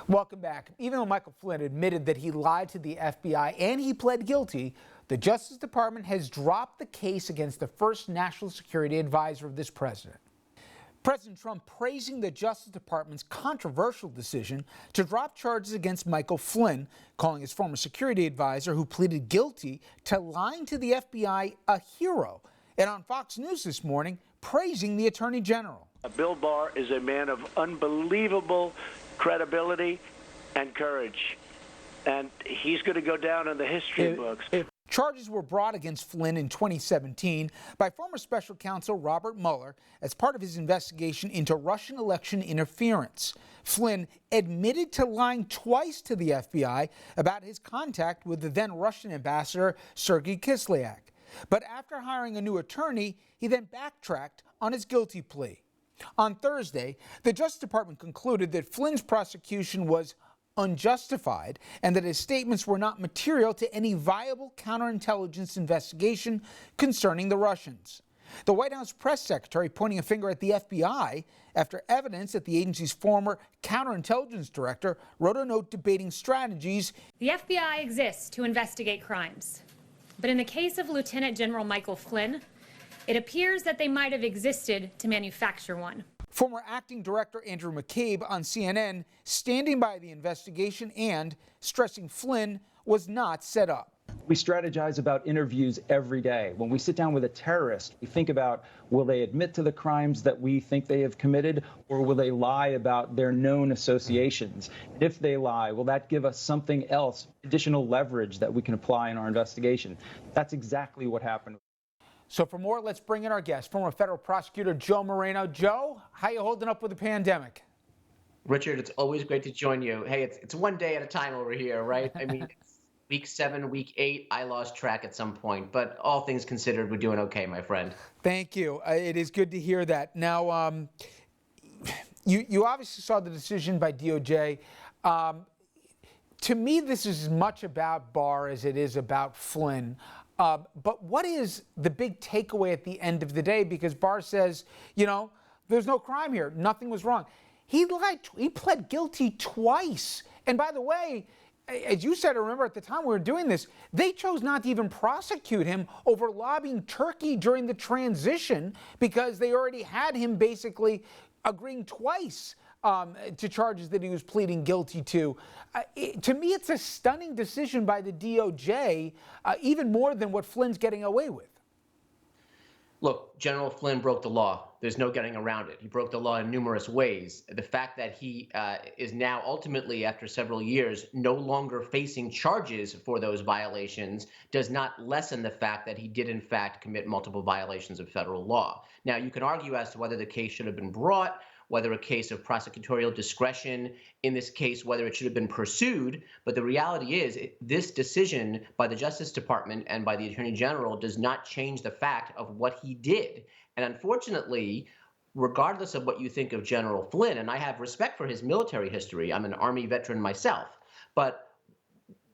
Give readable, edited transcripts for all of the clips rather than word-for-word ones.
Welcome back. Even though Michael Flynn admitted that he lied to the FBI and he pled guilty, the Justice Department has dropped the case against the first national security advisor of this president. President Trump praising the Justice Department's controversial decision to drop charges against Michael Flynn, calling his former security advisor who pleaded guilty to lying to the FBI a hero. And on Fox News this morning, praising the Attorney General. Bill Barr is a man of unbelievable credibility and courage, and he's going to go down in the history books. Charges were brought against Flynn in 2017 by former special counsel Robert Mueller as part of his investigation into Russian election interference. Flynn admitted to lying twice to the FBI about his contact with the then Russian ambassador Sergei Kislyak. But after hiring a new attorney, he then backtracked on his guilty plea. On Thursday, the Justice Department concluded that Flynn's prosecution was unjustified and that his statements were not material to any viable counterintelligence investigation concerning the Russians. The White House press secretary pointing a finger at the FBI after evidence that the agency's former counterintelligence director wrote a note debating strategies. The FBI exists to investigate crimes. But in the case of Lieutenant General Michael Flynn, it appears that they might have existed to manufacture one. Former acting director Andrew McCabe on CNN standing by the investigation and stressing Flynn was not set up. We strategize about interviews every day. When we sit down with a terrorist, we think about, will they admit to the crimes that we think they have committed, or will they lie about their known associations? And if they lie, will that give us something else, additional leverage that we can apply in our investigation? That's exactly what happened. So for more, let's bring in our guest, former federal prosecutor Joe Moreno. Joe, how you holding up with the pandemic? Richard, it's always great to join you. Hey, it's one day at a time over here, right? I mean, it's week 7, week 8. I lost track at some point, but all things considered, we're doing okay, my friend. Thank you. It is good to hear that. Now, you obviously saw the decision by DOJ. To me, this is as much about Barr as it is about Flynn. But what is the big takeaway at the end of the day? Because Barr says, you know, there's no crime here. Nothing was wrong. He lied. He pled guilty twice. And by the way, as you said, I remember at the time we were doing this, they chose not to even prosecute him over lobbying Turkey during the transition because they already had him basically agreeing twice to charges that he was pleading guilty to. To me, it's a stunning decision by the DOJ, even more than what Flynn's getting away with. Look, General Flynn broke the law. There's no getting around it. He broke the law in numerous ways. The fact that he is now ultimately, after several years, no longer facing charges for those violations does not lessen the fact that he did, in fact, commit multiple violations of federal law. Now, you can argue as to whether the case should have been brought, whether a case of prosecutorial discretion, in this case, whether it should have been pursued. But the reality is this decision by the Justice Department and by the Attorney General does not change the fact of what he did. And unfortunately, regardless of what you think of General Flynn, and I have respect for his military history, I'm an Army veteran myself, but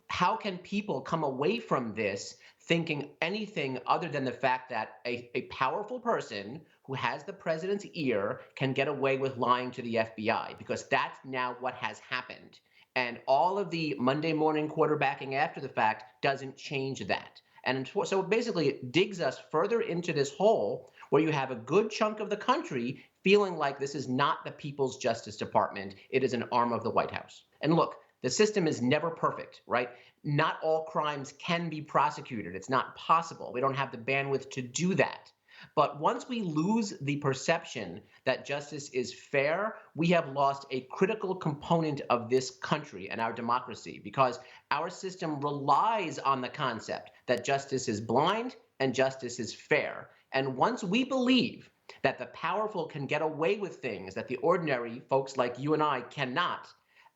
how can people come away from this thinking anything other than the fact that a powerful person who has the president's ear can get away with lying to the FBI? Because that's now what has happened. And all of the Monday morning quarterbacking after the fact doesn't change that. And so basically it digs us further into this hole where you have a good chunk of the country feeling like this is not the People's Justice Department. It is an arm of the White House. And look, the system is never perfect, right? Not all crimes can be prosecuted. It's not possible. We don't have the bandwidth to do that. But once we lose the perception that justice is fair, we have lost a critical component of this country and our democracy, because our system relies on the concept that justice is blind and justice is fair. And once we believe that the powerful can get away with things that the ordinary folks like you and I cannot,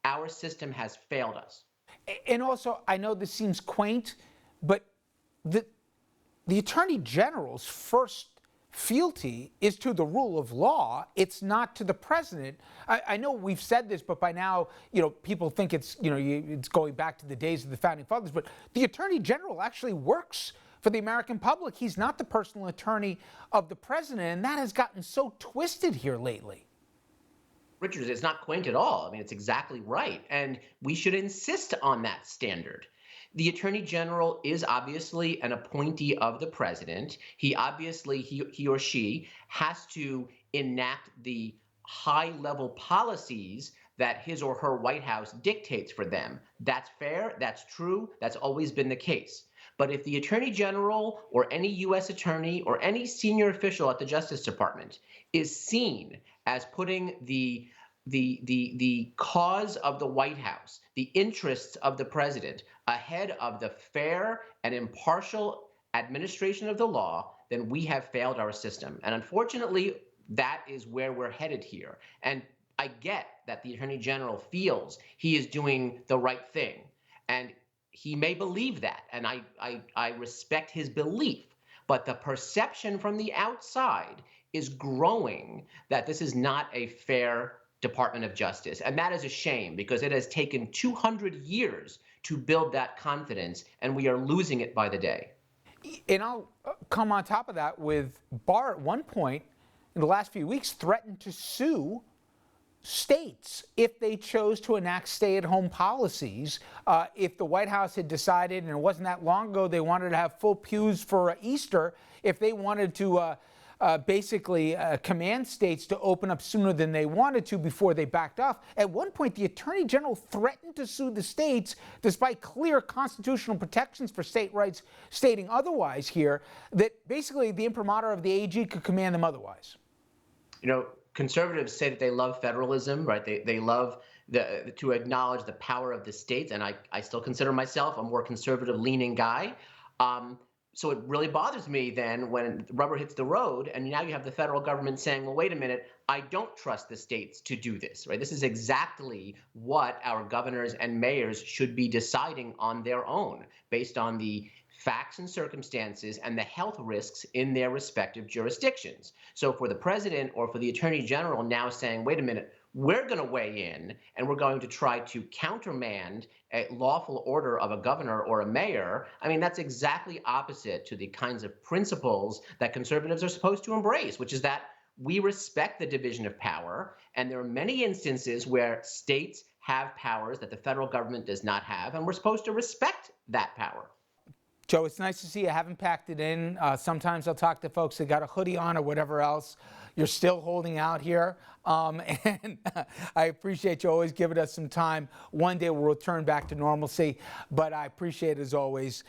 our system has failed us. And also, I know this seems quaint, but the Attorney General's first fealty is to the rule of law. It's not to the president. I know we've said this, but by now, you know, people think it's, you know, it's going back to the days of the founding fathers. But the Attorney General actually works for the American public. He's not the personal attorney of the president, and that has gotten so twisted here lately. Richard, it's not quaint at all. I mean, it's exactly right. And we should insist on that standard. The Attorney General is obviously an appointee of the president. He or she has to enact the high-level policies that his or her White House dictates for them. That's fair. That's true. That's always been the case. But if the Attorney General or any U.S. attorney or any senior official at the Justice Department is seen as putting the cause of the White House, the interests of the president, ahead of the fair and impartial administration of the law, then we have failed our system. And unfortunately, that is where we're headed here. And I get that the Attorney General feels he is doing the right thing. And he may believe that, and I respect his belief. But the perception from the outside is growing that this is not a fair Department of Justice. And that is a shame, because it has taken 200 years to build that confidence, and we are losing it by the day. And I'll come on top of that with Barr at one point in the last few weeks threatened to sue states if they chose to enact stay-at-home policies. If the White House had decided, and it wasn't that long ago, they wanted to have full pews for Easter, if they wanted to basically command states to open up sooner than they wanted to before they backed off. At one point, the Attorney General threatened to sue the states despite clear constitutional protections for state rights stating otherwise here, that basically the imprimatur of the AG could command them otherwise. You know, conservatives say that they love federalism, right? They love to acknowledge the power of the states, and I still consider myself a more conservative-leaning guy. So it really bothers me then when the rubber hits the road, and now you have the federal government saying, well, wait a minute, I don't trust the states to do this, right? This is exactly what our governors and mayors should be deciding on their own, based on the facts and circumstances and the health risks in their respective jurisdictions. So for the president or for the Attorney General now saying, wait a minute, we're going to weigh in and we're going to try to countermand a lawful order of a governor or a mayor, I mean, that's exactly opposite to the kinds of principles that conservatives are supposed to embrace, which is that we respect the division of power. And there are many instances where states have powers that the federal government does not have, and we're supposed to respect that power. Joe, it's nice to see you. I haven't packed it in. Sometimes I'll talk to folks that got a hoodie on or whatever else. You're still holding out here. And I appreciate you always giving us some time. One day we'll return back to normalcy. But I appreciate, as always,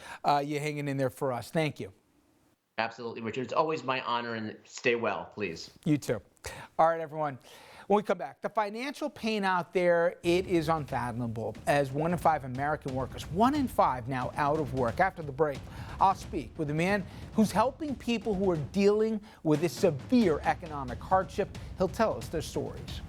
you hanging in there for us. Thank you. Absolutely, Richard. It's always my honor, and stay well, please. You too. All right, everyone. When we come back, the financial pain out there, it is unfathomable, as 1 in 5 American workers, 1 in 5 now out of work. After the break, I'll speak with a man who's helping people who are dealing with this severe economic hardship. He'll tell us their stories.